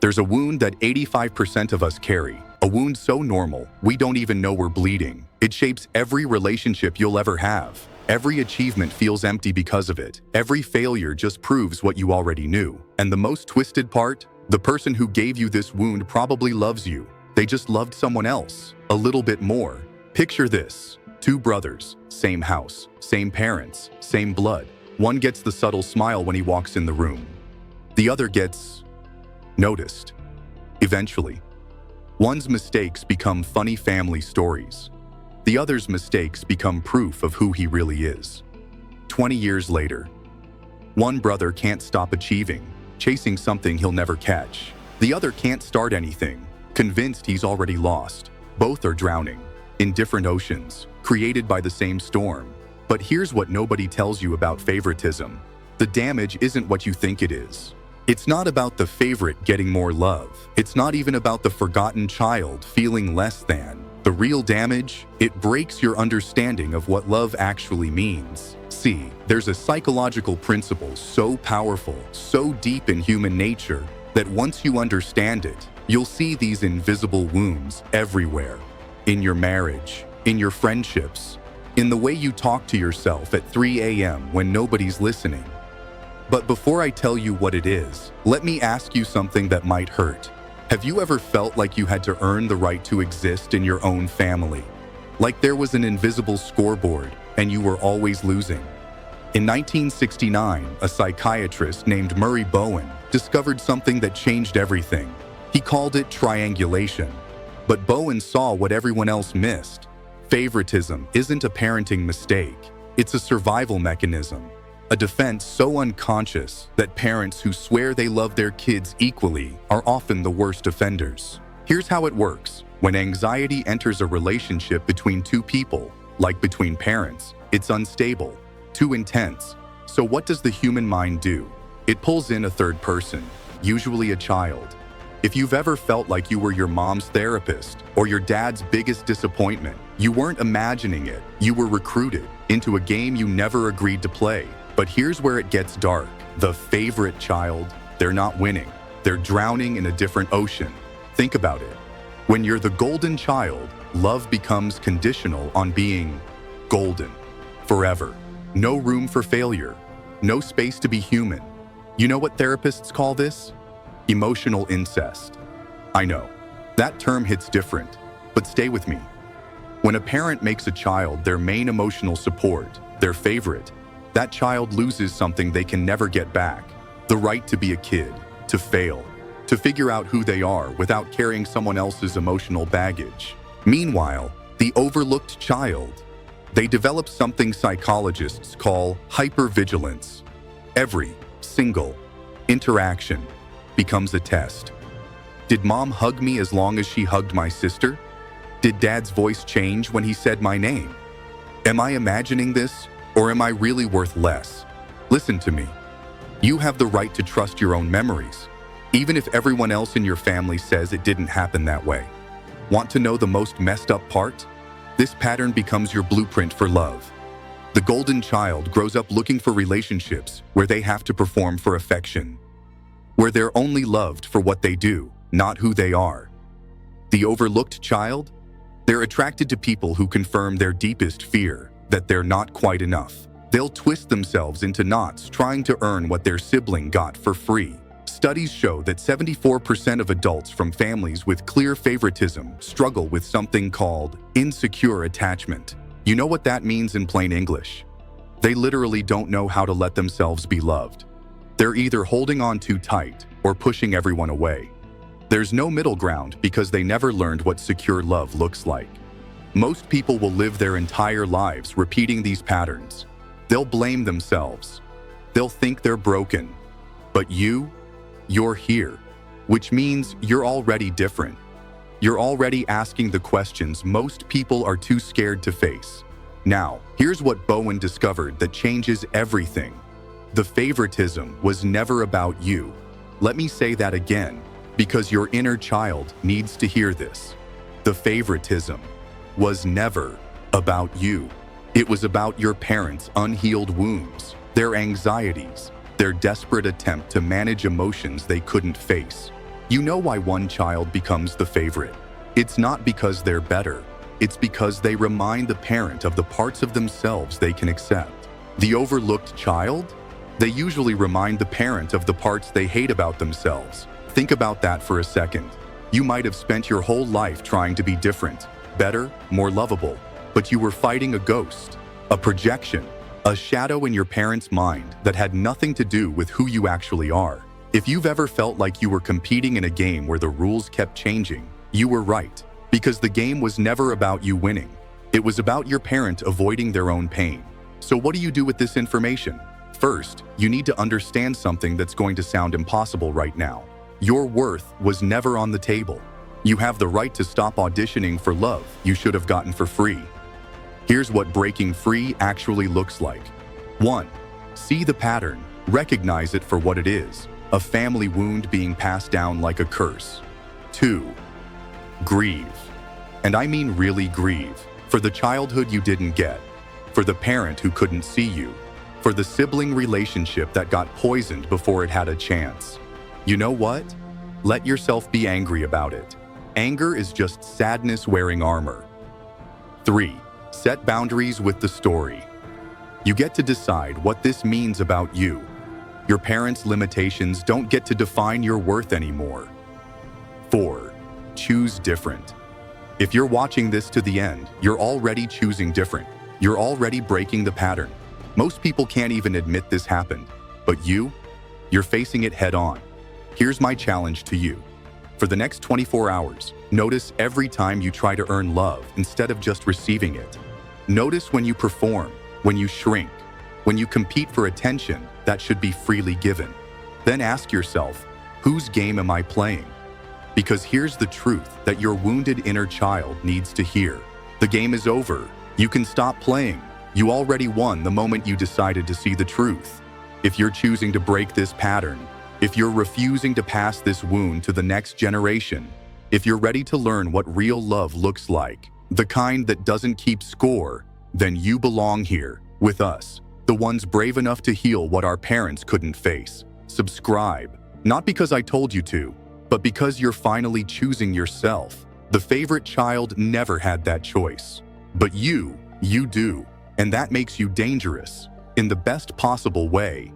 There's a wound that 85% of us carry, a wound so normal, we don't even know we're bleeding. It shapes every relationship you'll ever have. Every achievement feels empty because of it. Every failure just proves what you already knew. And the most twisted part? The person who gave you this wound probably loves you. They just loved someone else, a little bit more. Picture this. Two brothers, same house, same parents, same blood. One gets the subtle smile when he walks in the room. The other gets noticed. Eventually, one's mistakes become funny family stories. The other's mistakes become proof of who he really is. 20 years later, one brother can't stop achieving, chasing something he'll never catch. The other can't start anything, convinced he's already lost. Both are drowning in different oceans, created by the same storm. But here's what nobody tells you about favoritism. The damage isn't what you think it is. It's not about the favorite getting more love. It's not even about the forgotten child feeling less than. The real damage? It breaks your understanding of what love actually means. See, there's a psychological principle so powerful, so deep in human nature, that once you understand it, you'll see these invisible wounds everywhere. In your marriage, in your friendships, in the way you talk to yourself at 3 a.m. when nobody's listening. But before I tell you what it is, let me ask you something that might hurt. Have you ever felt like you had to earn the right to exist in your own family? Like there was an invisible scoreboard and you were always losing? In 1969, a psychiatrist named Murray Bowen discovered something that changed everything. He called it triangulation. But Bowen saw what everyone else missed. Favoritism isn't a parenting mistake. It's a survival mechanism. A defense so unconscious that parents who swear they love their kids equally are often the worst offenders. Here's how it works. When anxiety enters a relationship between two people, like between parents, it's unstable, too intense. So what does the human mind do? It pulls in a third person, usually a child. If you've ever felt like you were your mom's therapist or your dad's biggest disappointment, you weren't imagining it. You were recruited into a game you never agreed to play. But here's where it gets dark. The favorite child, they're not winning. They're drowning in a different ocean. Think about it. When you're the golden child, love becomes conditional on being golden forever. No room for failure. No space to be human. You know what therapists call this? Emotional incest. I know, that term hits different, but stay with me. When a parent makes a child their main emotional support, their favorite, that child loses something they can never get back. The right to be a kid, to fail, to figure out who they are without carrying someone else's emotional baggage. Meanwhile, the overlooked child, they develop something psychologists call hypervigilance. Every single interaction becomes a test. Did mom hug me as long as she hugged my sister? Did dad's voice change when he said my name? Am I imagining this? Or am I really worth less? Listen to me. You have the right to trust your own memories, even if everyone else in your family says it didn't happen that way. Want to know the most messed up part? This pattern becomes your blueprint for love. The golden child grows up looking for relationships where they have to perform for affection, where they're only loved for what they do, not who they are. The overlooked child? They're attracted to people who confirm their deepest fear, that they're not quite enough. They'll twist themselves into knots trying to earn what their sibling got for free. Studies show that 74% of adults from families with clear favoritism struggle with something called insecure attachment. You know what that means in plain English? They literally don't know how to let themselves be loved. They're either holding on too tight or pushing everyone away. There's no middle ground because they never learned what secure love looks like. Most people will live their entire lives repeating these patterns. They'll blame themselves. They'll think they're broken. But you're here, which means you're already different. You're already asking the questions most people are too scared to face. Now, here's what Bowen discovered that changes everything. The favoritism was never about you. Let me say that again, because your inner child needs to hear this. The favoritism was never about you. It was about your parents' unhealed wounds, their anxieties, their desperate attempt to manage emotions they couldn't face. You know why one child becomes the favorite. It's not because they're better. It's because they remind the parent of the parts of themselves they can accept. The overlooked child? They usually remind the parent of the parts they hate about themselves. Think about that for a second. You might have spent your whole life trying to be different, better, more lovable, but you were fighting a ghost, a projection, a shadow in your parent's mind that had nothing to do with who you actually are. If you've ever felt like you were competing in a game where the rules kept changing, you were right, because the game was never about you winning. It was about your parent avoiding their own pain. So what do you do with this information? First, you need to understand something that's going to sound impossible right now. Your worth was never on the table. You have the right to stop auditioning for love you should have gotten for free. Here's what breaking free actually looks like. 1. See the pattern. Recognize it for what it is, a family wound being passed down like a curse. 2. Grieve. And I mean really grieve. For the childhood you didn't get. For the parent who couldn't see you. For the sibling relationship that got poisoned before it had a chance. You know what? Let yourself be angry about it. Anger is just sadness wearing armor. 3. Set boundaries with the story. You get to decide what this means about you. Your parents' limitations don't get to define your worth anymore. 4. Choose different. If you're watching this to the end, you're already choosing different. You're already breaking the pattern. Most people can't even admit this happened, but you're facing it head on. Here's my challenge to you. For the next 24 hours, notice every time you try to earn love instead of just receiving it. Notice when you perform, when you shrink, when you compete for attention that should be freely given. Then ask yourself, whose game am I playing? Because here's the truth that your wounded inner child needs to hear. The game is over. You can stop playing. You already won the moment you decided to see the truth. If you're choosing to break this pattern, if you're refusing to pass this wound to the next generation, if you're ready to learn what real love looks like, the kind that doesn't keep score, then you belong here, with us, the ones brave enough to heal what our parents couldn't face. Subscribe, not because I told you to, but because you're finally choosing yourself. The favorite child never had that choice. But you do, and that makes you dangerous, in the best possible way.